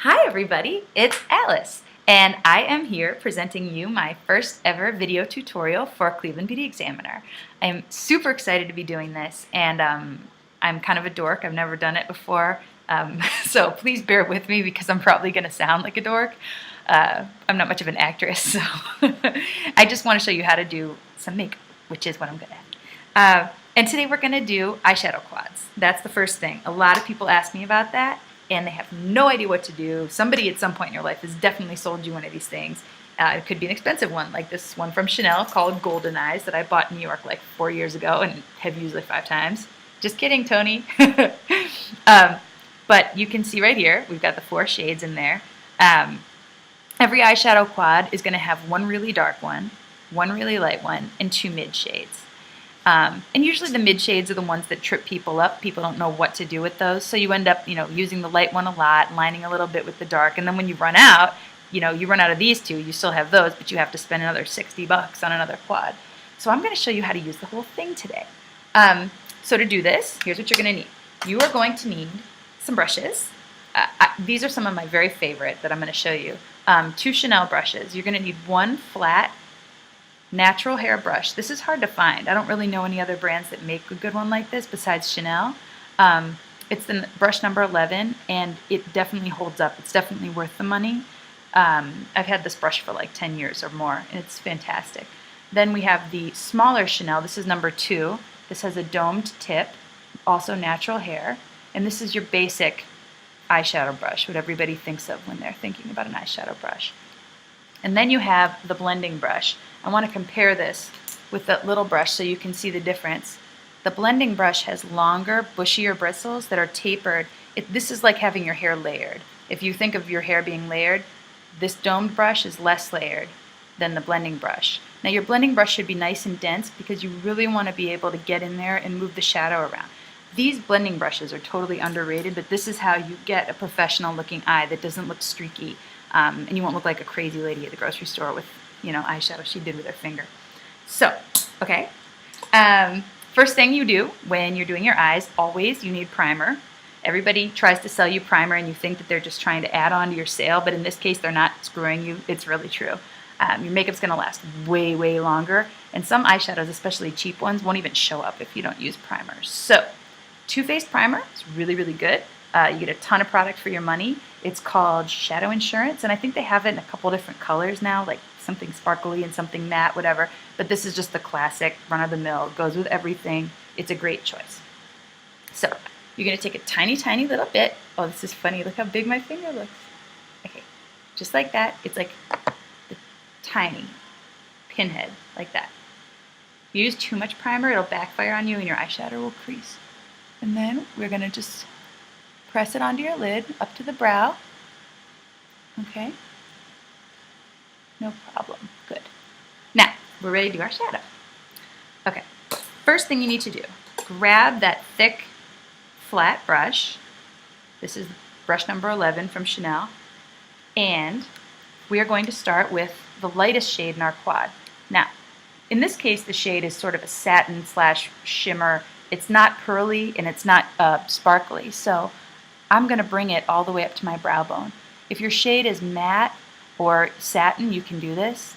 Hi everybody, it's Alice, and I am here presenting you my first ever video tutorial for Cleveland Beauty Examiner. I'm super excited to be doing this, and I'm kind of a dork. I've never done it before, so please bear with me because I'm probably going to sound like a dork. I'm not much of an actress, so I just want to show you how to do some makeup, which is what I'm good at. And today we're going to do eyeshadow quads. That's the first thing. A lot of people ask me about that, and they have no idea what to do. Somebody at some point in your life has definitely sold you one of these things. It could be an expensive one, like this one from Chanel called Golden Eyes that I bought in New York like 4 years ago and have used like 5 times. Just kidding, Tony. But you can see right here, we've got the 4 shades in there. Every eyeshadow quad is going to have one really dark one really light one, and 2 mid shades. And usually the mid shades are the ones that trip people up. People don't know what to do with those. So you end up, using the light one a lot, lining a little bit with the dark. And then when you run out, you run out of these 2, you still have those, but you have to spend another $60 on another quad. So I'm going to show you how to use the whole thing today. So to do this, here's what you're going to need. You are going to need some brushes. These are some of my very favorite that I'm going to show you. 2 Chanel brushes. You're going to need 1 flat natural hair brush. This is hard to find. I don't really know any other brands that make a good one like this besides Chanel. It's the brush number 11, and it definitely holds up. It's definitely worth the money. I've had this brush for like 10 years or more, and it's fantastic. Then we have the smaller Chanel. This is number 2. This has a domed tip, also natural hair, and this is your basic eyeshadow brush, what everybody thinks of when they're thinking about an eyeshadow brush. And then you have the blending brush. I want to compare this with that little brush so you can see the difference. The blending brush has longer, bushier bristles that are tapered. This is like having your hair layered. If you think of your hair being layered, this domed brush is less layered than the blending brush. Now your blending brush should be nice and dense because you really want to be able to get in there and move the shadow around. These blending brushes are totally underrated, but this is how you get a professional looking eye that doesn't look streaky. And you won't look like a crazy lady at the grocery store with, eyeshadow she did with her finger. So, okay. First thing you do when you're doing your eyes, always you need primer. Everybody tries to sell you primer and you think that they're just trying to add on to your sale, but in this case they're not screwing you. It's really true. Your makeup's going to last way, way longer, and some eyeshadows, especially cheap ones, won't even show up if you don't use primer. So, Too Faced primer is really, really good. You get a ton of product for your money. It's called Shadow Insurance, and I think they have it in a couple different colors now, like something sparkly and something matte, whatever. But this is just the classic, run-of-the-mill, goes with everything. It's a great choice. So you're going to take a tiny, tiny little bit. Oh, this is funny. Look how big my finger looks. Okay, just like that. It's like the tiny pinhead, like that. If you use too much primer, it'll backfire on you and your eyeshadow will crease. And then we're going to just press it onto your lid, up to the brow. Okay. No problem. Good. Now, we're ready to do our shadow. Okay. First thing you need to do, grab that thick, flat brush. This is brush number 11 from Chanel. And we are going to start with the lightest shade in our quad. Now, in this case, the shade is sort of a satin / shimmer. It's not pearly and it's not sparkly. So I'm going to bring it all the way up to my brow bone. If your shade is matte or satin, you can do this.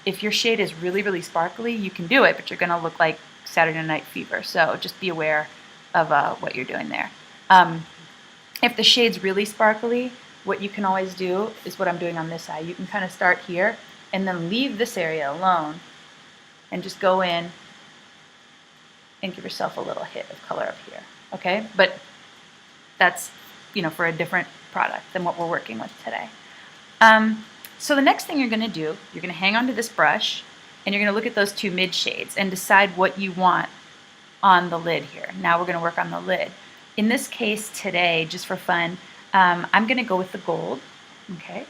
If your shade is really, really sparkly, you can do it, but you're going to look like Saturday Night Fever. So just be aware of what you're doing there. If the shade's really sparkly, what you can always do is what I'm doing on this eye. You can kind of start here and then leave this area alone and just go in and give yourself a little hit of color up here. Okay? But that's, for a different product than what we're working with today. So the next thing you're going to do, you're going to hang onto this brush, and you're going to look at those 2 mid shades and decide what you want on the lid here. Now we're going to work on the lid. In this case today, just for fun, I'm going to go with the gold, okay?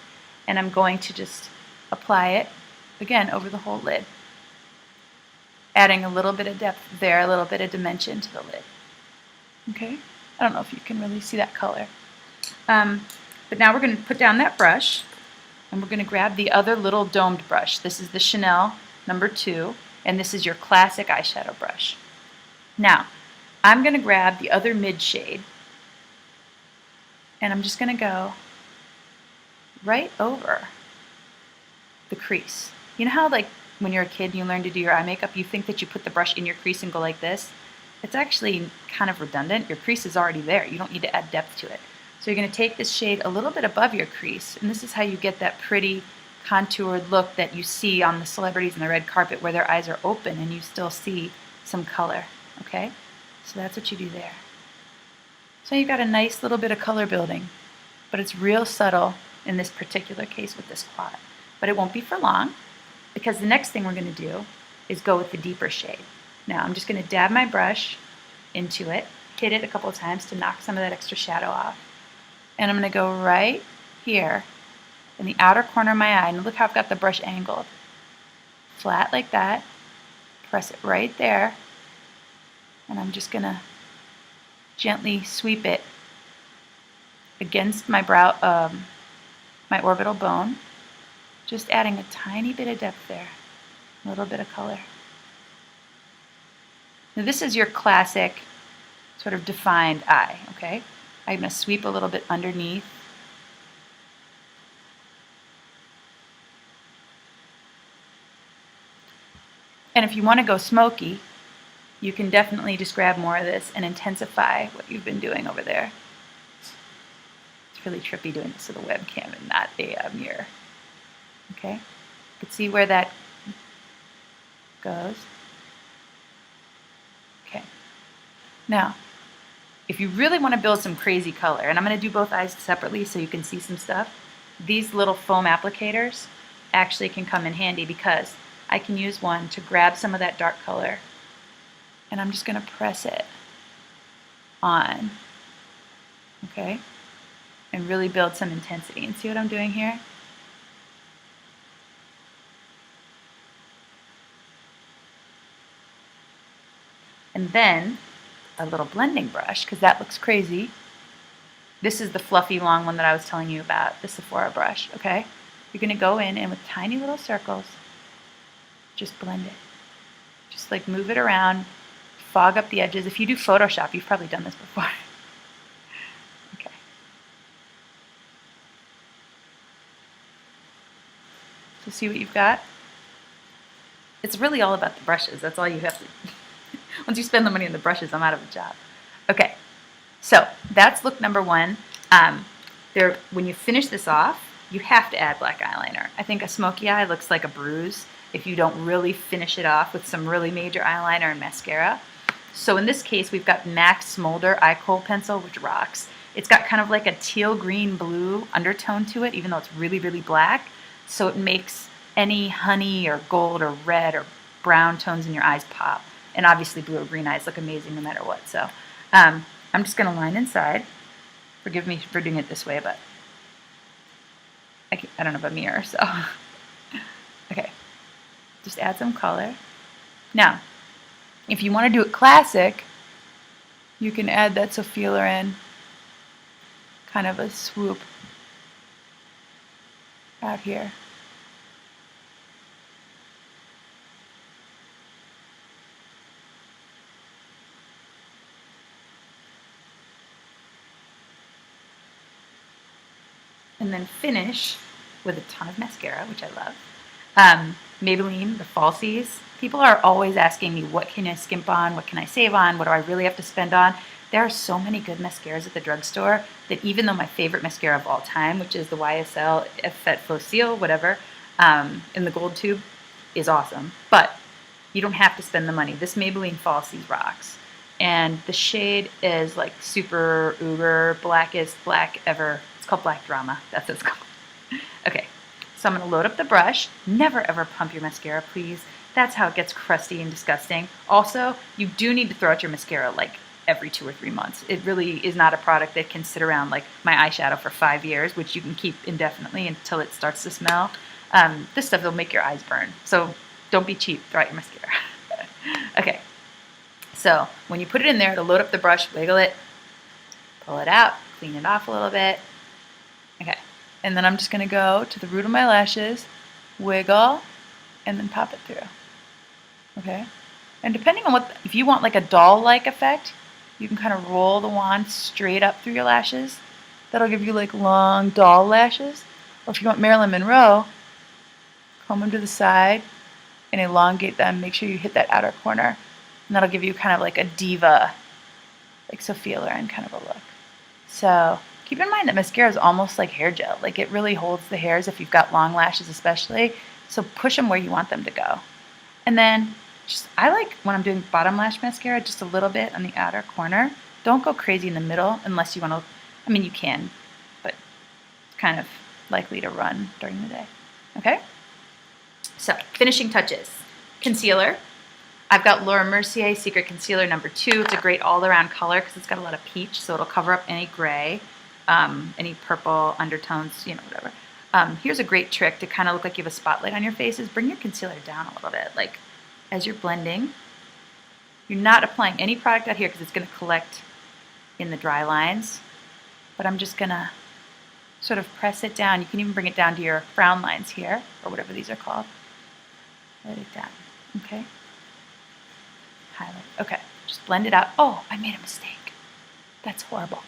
And I'm going to just apply it, again, over the whole lid, adding a little bit of depth there, a little bit of dimension to the lid, okay? I don't know if you can really see that color. But now we're going to put down that brush, and we're going to grab the other little domed brush. This is the Chanel number 2, and this is your classic eyeshadow brush. Now, I'm going to grab the other mid shade, and I'm just going to go right over the crease. You know how like when you're a kid and you learn to do your eye makeup, you think that you put the brush in your crease and go like this? It's actually kind of redundant. Your crease is already there. You don't need to add depth to it. So you're going to take this shade a little bit above your crease, and this is how you get that pretty contoured look that you see on the celebrities in the red carpet where their eyes are open and you still see some color, okay? So that's what you do there. So you've got a nice little bit of color building, but it's real subtle in this particular case with this quad. But it won't be for long, because the next thing we're going to do is go with the deeper shade. Now I'm just going to dab my brush into it, hit it a couple of times to knock some of that extra shadow off. And I'm going to go right here in the outer corner of my eye. And look how I've got the brush angled. Flat like that. Press it right there. And I'm just going to gently sweep it against my brow, my orbital bone. Just adding a tiny bit of depth there. A little bit of color. Now this is your classic sort of defined eye, okay? I'm going to sweep a little bit underneath. And if you want to go smoky, you can definitely just grab more of this and intensify what you've been doing over there. It's really trippy doing this with a webcam and not a mirror. Okay? You can see where that goes. Okay. Now, if you really want to build some crazy color, and I'm going to do both eyes separately so you can see some stuff, these little foam applicators actually can come in handy because I can use one to grab some of that dark color, and I'm just going to press it on, okay, and really build some intensity. And see what I'm doing here? And then a little blending brush, because that looks crazy. This is the fluffy long one that I was telling you about, the Sephora brush, okay? You're going to go in and with tiny little circles, just blend it. Just like move it around, fog up the edges. If you do Photoshop, you've probably done this before. Okay. So see what you've got? It's really all about the brushes. That's all you have to once you spend the money on the brushes, I'm out of a job. Okay, so that's look number one. When you finish this off, you have to add black eyeliner. I think a smoky eye looks like a bruise if you don't really finish it off with some really major eyeliner and mascara. So in this case, we've got MAC Smolder Eye Kohl Pencil, which rocks. It's got kind of like a teal green blue undertone to it, even though it's really, really black. So it makes any honey or gold or red or brown tones in your eyes pop. And obviously blue or green eyes look amazing no matter what. So I'm just going to line inside. Forgive me for doing it this way, but I don't have a mirror, so. Okay, just add some color. Now, if you want to do it classic, you can add that Sophia Loren kind of a swoop out here. And then finish with a ton of mascara, which I love. Maybelline, the falsies. People are always asking me, what can I skimp on? What can I save on? What do I really have to spend on? There are so many good mascaras at the drugstore that even though my favorite mascara of all time, which is the YSL Effet Fossil, whatever, in the gold tube, is awesome. But you don't have to spend the money. This Maybelline Falsies rocks. And the shade is like super uber blackest black ever. Called Black Drama. That's what it's called. Okay, so I'm going to load up the brush. Never ever pump your mascara, please. That's how it gets crusty and disgusting. Also, you do need to throw out your mascara like every 2 or 3 months. It really is not a product that can sit around like my eyeshadow for 5 years, which you can keep indefinitely until it starts to smell. This stuff will make your eyes burn. So don't be cheap. Throw out your mascara. Okay, so when you put it in there to load up the brush, wiggle it, pull it out, clean it off a little bit. Okay, and then I'm just going to go to the root of my lashes, wiggle, and then pop it through. Okay, and depending on if you want like a doll-like effect, you can kind of roll the wand straight up through your lashes. That'll give you like long doll lashes. Or if you want Marilyn Monroe, comb them to the side and elongate them. Make sure you hit that outer corner. And that'll give you kind of like a diva, like Sophia Loren kind of a look. So keep in mind that mascara is almost like hair gel. Like it really holds the hairs if you've got long lashes especially. So push them where you want them to go. And then I like when I'm doing bottom lash mascara, just a little bit on the outer corner. Don't go crazy in the middle unless you want to, I mean you can, but it's kind of likely to run during the day. Okay? So, finishing touches. Concealer. I've got Laura Mercier Secret Concealer number 2. It's a great all-around color because it's got a lot of peach, so it'll cover up any gray, any purple undertones, whatever. Here's a great trick to kind of look like you have a spotlight on your face is bring your concealer down a little bit. Like, as you're blending, you're not applying any product out here because it's going to collect in the dry lines, but I'm just going to sort of press it down. You can even bring it down to your frown lines here, or whatever these are called. Let it down, okay? Highlight, okay, just blend it out. Oh, I made a mistake. That's horrible.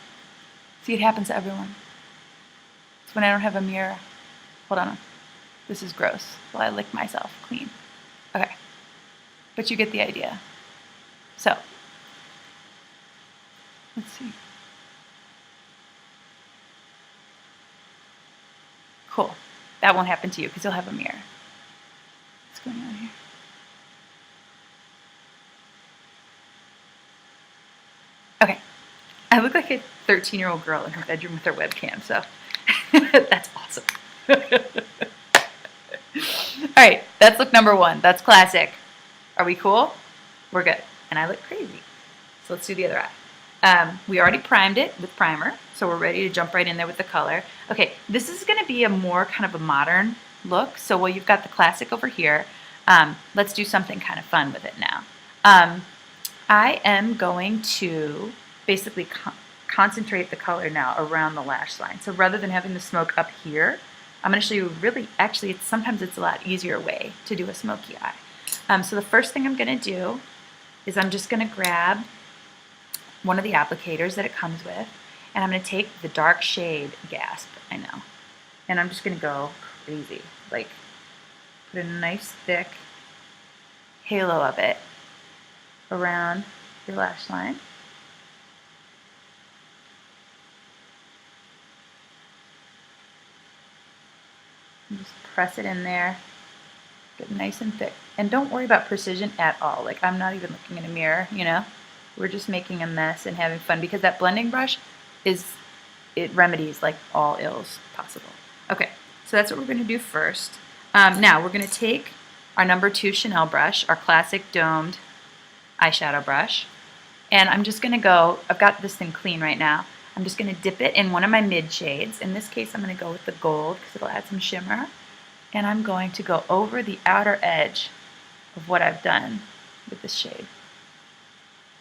See, it happens to everyone. It's when I don't have a mirror. Hold on, this is gross. Well, I lick myself clean. Okay, but you get the idea. So, let's see. Cool, that won't happen to you because you'll have a mirror. What's going on here? Okay, I look like a 13-year-old girl in her bedroom with her webcam, so that's awesome. All right, that's look number 1. That's classic. Are we cool? We're good. And I look crazy. So let's do the other eye. We already primed it with primer, so we're ready to jump right in there with the color. Okay, this is going to be a more kind of a modern look. So while you've got the classic over here, let's do something kind of fun with it now. I am going to basically concentrate the color now around the lash line. So rather than having the smoke up here, I'm going to show you really, actually, sometimes it's a lot easier way to do a smoky eye. So the first thing I'm going to do is I'm just going to grab one of the applicators that it comes with, and I'm going to take the dark shade Gasp, I know, and I'm just going to go crazy, like put a nice thick halo of it around your lash line. And just press it in there, get nice and thick. And don't worry about precision at all. Like, I'm not even looking in a mirror, We're just making a mess and having fun because that blending brush it remedies like all ills possible. Okay, so that's what we're going to do first. Now we're going to take our number 2 Chanel brush, our classic domed eyeshadow brush, and I'm just going to go, I've got this thing clean right now, I'm just going to dip it in one of my mid shades. In this case I'm going to go with the gold because it'll add some shimmer, and I'm going to go over the outer edge of what I've done with this shade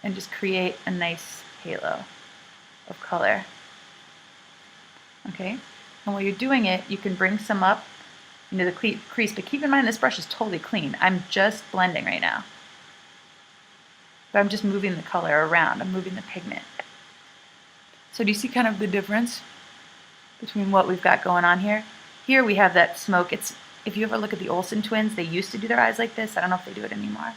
and just create a nice halo of color. Okay, and while you're doing it, you can bring some up into the crease, but keep in mind this brush is totally clean. I'm just blending right now. But I'm just moving the color around. I'm moving the pigment. So do you see kind of the difference between what we've got going on here? Here we have that smoke. If you ever look at the Olsen twins, they used to do their eyes like this. I don't know if they do it anymore.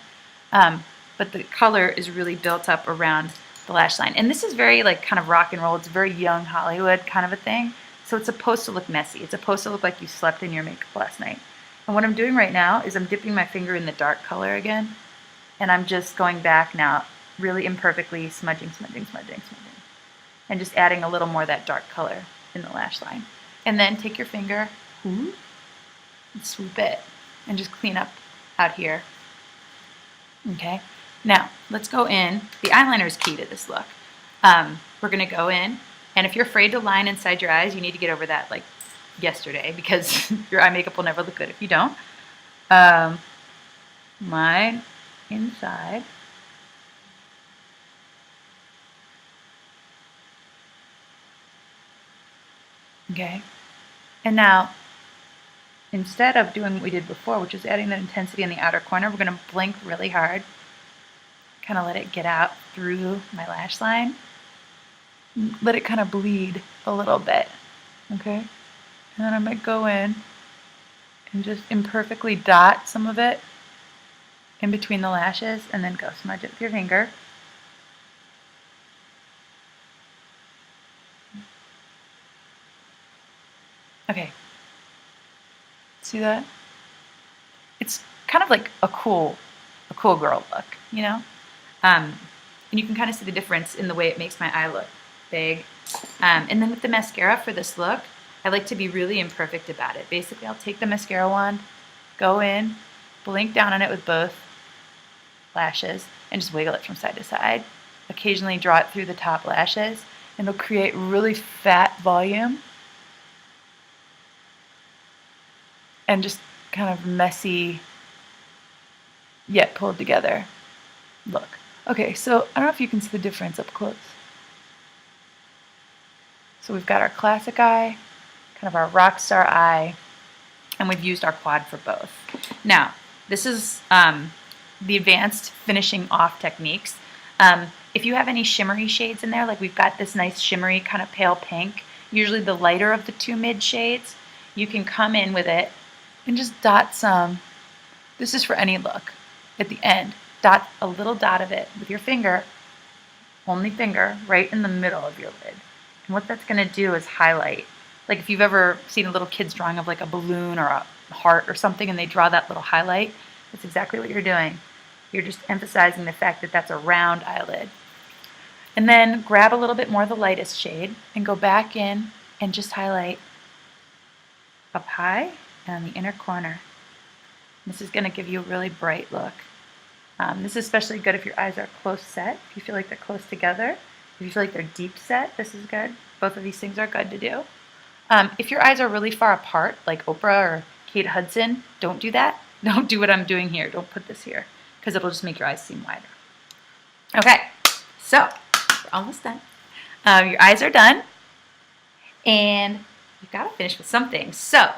But the color is really built up around the lash line. And this is very like kind of rock and roll. It's very young Hollywood kind of a thing. So it's supposed to look messy. It's supposed to look like you slept in your makeup last night. And what I'm doing right now is I'm dipping my finger in the dark color again. And I'm just going back now, really imperfectly smudging, and just adding a little more of that dark color in the lash line. And then take your finger and swoop it and just clean up out here. Okay, now let's go in. The eyeliner is key to this look. We're going to go in, and if you're afraid to line inside your eyes, you need to get over that like yesterday because your eye makeup will never look good if you don't. Line inside. Okay, and now instead of doing what we did before, which is adding that intensity in the outer corner, we're going to blink really hard, kind of let it get out through my lash line, let it kind of bleed a little bit, okay? And then I might go in and just imperfectly dot some of it in between the lashes and then go smudge it with your finger. Okay. See that? It's kind of like a cool girl look, you know? And you can kind of see the difference in the way it makes my eye look big. And then with the mascara for this look, I like to be really imperfect about it. Basically, I'll take the mascara wand, go in, blink down on it with both lashes, and just wiggle it from side to side. Occasionally draw it through the top lashes, and it'll create really fat volume and just kind of messy yet pulled together look. Okay, so I don't know if you can see the difference up close. So we've got our classic eye, kind of our rock star eye, and we've used our quad for both. Now, this is the advanced finishing off techniques. If you have any shimmery shades in there, like we've got this nice shimmery kind of pale pink, usually the lighter of the two mid shades, you can come in with it and just dot some. This is for any look. At the end, dot a little dot of it with your finger, only finger, right in the middle of your lid. And what that's going to do is highlight. Like if you've ever seen a little kid's drawing of like a balloon or a heart or something and they draw that little highlight, that's exactly what you're doing. You're just emphasizing the fact that that's a round eyelid. And then grab a little bit more of the lightest shade and go back in and just highlight up high and on the inner corner. This is going to give you a really bright look. This is especially good if your eyes are close set, if you feel like they're close together. If you feel like they're deep set, this is good. Both of these things are good to do. If your eyes are really far apart, like Oprah or Kate Hudson, don't do that. Don't do what I'm doing here. Don't put this here, because it'll just make your eyes seem wider. Okay, so we're almost done. Your eyes are done, and you've got to finish with something. So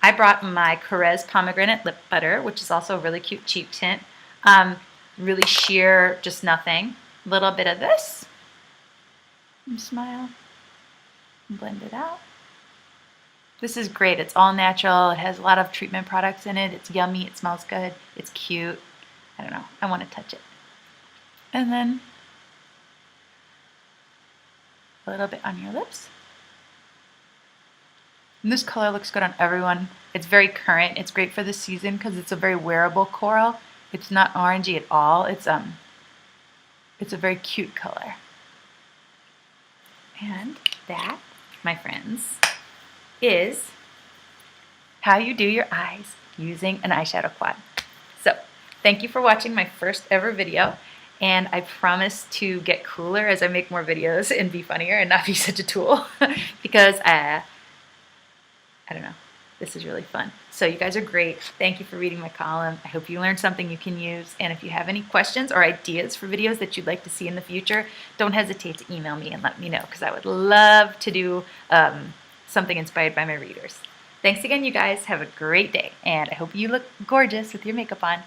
I brought my Carez Pomegranate Lip Butter, which is also a really cute cheek tint. Really sheer, just nothing. A little bit of this. And smile. Blend it out. This is great. It's all natural. It has a lot of treatment products in it. It's yummy. It smells good. It's cute. I don't know. I want to touch it. And then a little bit on your lips. And this color looks good on everyone. It's very current. It's great for the season because it's a very wearable coral. It's not orangey at all. It's a very cute color. And that, my friends, is how you do your eyes using an eyeshadow quad. So, thank you for watching my first ever video. And I promise to get cooler as I make more videos and be funnier and not be such a tool because I don't know. This is really fun. So you guys are great. Thank you for reading my column. I hope you learned something you can use. And if you have any questions or ideas for videos that you'd like to see in the future, don't hesitate to email me and let me know because I would love to do something inspired by my readers. Thanks again, you guys. Have a great day. And I hope you look gorgeous with your makeup on.